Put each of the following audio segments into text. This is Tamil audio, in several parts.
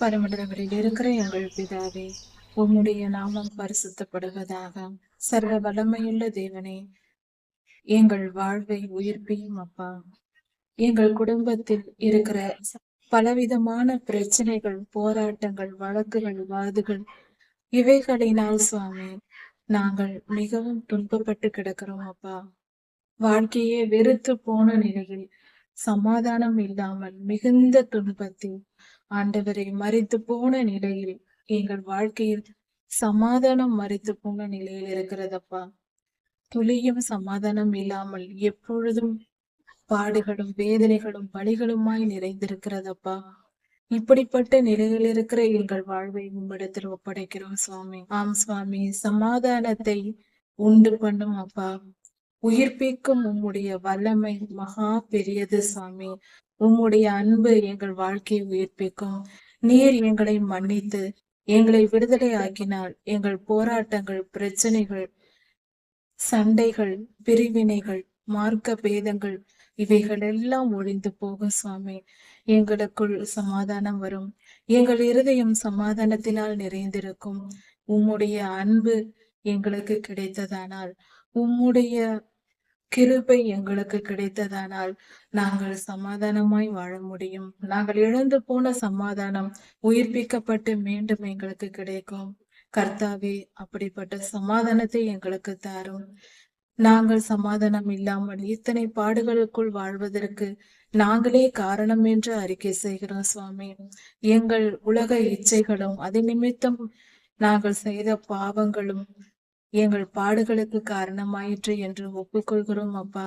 பரமண்டலங்களில் இருக்கிற எங்கள் பிதாவே, உம்முடைய நாமம் பரிசுத்தப்படுவதாக. சர்வ வல்லமையுள்ள தேவனே, எங்கள் வாழ்வை உயிர்ப்பியும் அப்பா. எங்கள் குடும்பத்தில் இருக்கிற பலவிதமான பிரச்சனைகள், போராட்டங்கள், வழக்குகள், வாதுகள், இவைகளினால் சுவாமி நாங்கள் மிகவும் துன்பப்பட்டு கிடக்கிறோம் அப்பா. வாழ்க்கையே வெறுத்து போன நிலையில், சமாதானம் இல்லாமல் மிகுந்த துன்பத்தில் ஆண்டவரை மரித்து போன நிலையில், எங்கள் வாழ்க்கையில் சமாதானம் மரித்து போன நிலையில் இருக்கிறதப்பா. துளியும் சமாதானம் இல்லாமல் எப்பொழுதும் பாடுகளும் வேதனைகளும் வலிகளுமாய் நிறைந்திருக்கிறதப்பா. இப்படிப்பட்ட நிலையில் இருக்கிற எங்கள் வாழ்வை உம்மிடத்தில் ஒப்படைக்கிறோம் சுவாமி. ஆம் சுவாமி, சமாதானத்தை உண்டு பண்ணும் அப்பா. உயிர்ப்பிக்கும் உம்முடைய வல்லமை மகா பெரியது சுவாமி. உம்முடைய அன்பு எங்கள் வாழ்க்கையை உயிர்ப்பிக்கும். நீர் எங்களை மன்னித்து எங்களை விடுதலை ஆக்கினால் எங்கள் போராட்டங்கள், பிரச்சனைகள், சண்டைகள், பிரிவினைகள், மார்க்க பேதங்கள் இவைகள் எல்லாம் ஒழிந்து போகும் சுவாமி. எங்களுக்குள் சமாதானம் வரும். எங்கள் இருதயம் சமாதானத்தினால் நிறைந்திருக்கும். உம்முடைய அன்பு எங்களுக்கு கிடைத்ததானால், உம்முடைய கிருபை எங்களுக்கு கிடைத்ததானால் நாங்கள் சமாதானமாய் வாழ முடியும். நாங்கள் இழந்து போன சமாதானம் உயிர்ப்பிக்கப்பட்டு மீண்டும் எங்களுக்கு கிடைக்கும். கர்த்தாவே, அப்படிப்பட்ட சமாதானத்தை எங்களுக்கு தாரும். நாங்கள் சமாதானம் இல்லாமல் இத்தனை பாடுகளுக்குள் வாழ்வதற்கு நாங்களே காரணம் என்று அறிக்கை செய்கிறோம் சுவாமி. எங்கள் உலக இச்சைகளும் அது நிமித்தம் நாங்கள் செய்த பாவங்களும் எங்கள் பாடுகளுக்கு காரணமாயிற்று என்று ஒப்புக்கொள்கிறோம் அப்பா.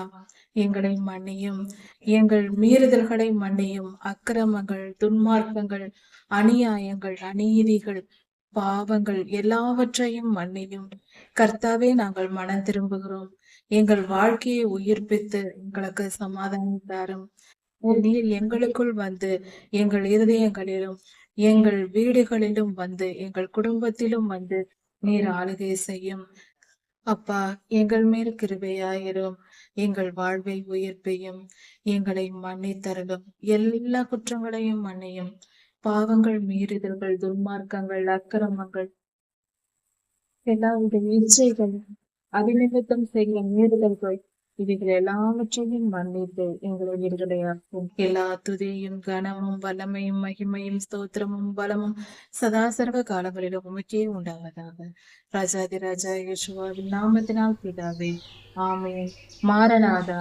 எங்களை மன்னியும். எங்கள் மீறுதல்களை மன்னியும். அக்கிரமங்கள், துன்மார்க்கங்கள், அநியாயங்கள், அநீதிகள், பாவங்கள் எல்லாவற்றையும் மன்னியும். கர்த்தாவே, நாங்கள் மனம் திரும்புகிறோம். எங்கள் வாழ்க்கையை உயிர்ப்பித்து எங்களுக்கு சமாதானம் தாரும். நீர் எங்களுக்குள் வந்து எங்கள் இருதயங்களிலும் எங்கள் வீடுகளிலும் வந்து எங்கள் குடும்பத்திலும் வந்து நீர் ஆளுகை செய்யும் அப்பா. எங்கள் மேல் கிருபையாயிரும். எங்கள் வாழ்வை உயிர்ப்பையும் எங்களை மன்னித்தருளும். எல்லா குற்றங்களையும் மன்னியும். பாவங்கள், மீறுதல்கள், துன்மார்க்கங்கள், அக்கிரமங்கள், எல்லாவித இச்சைகள், அபிநிமித்தம் செய்ய மீறுதல்கள் இவைகள் எல்லாவற்றையும் மன்னித்து எங்களை விடுதலையாக்கும். எல்லா துதியும் கனமும் வல்லமையும் மகிமையும் ஸ்தோத்திரமும் பலமும் சதாசர்வ காலங்களிலும் உமக்கே உண்டாவதாக. ராஜாதி ராஜா யேசுவாவின் நாமத்தினால் பிதாவே, ஆமென். மாரநாதா.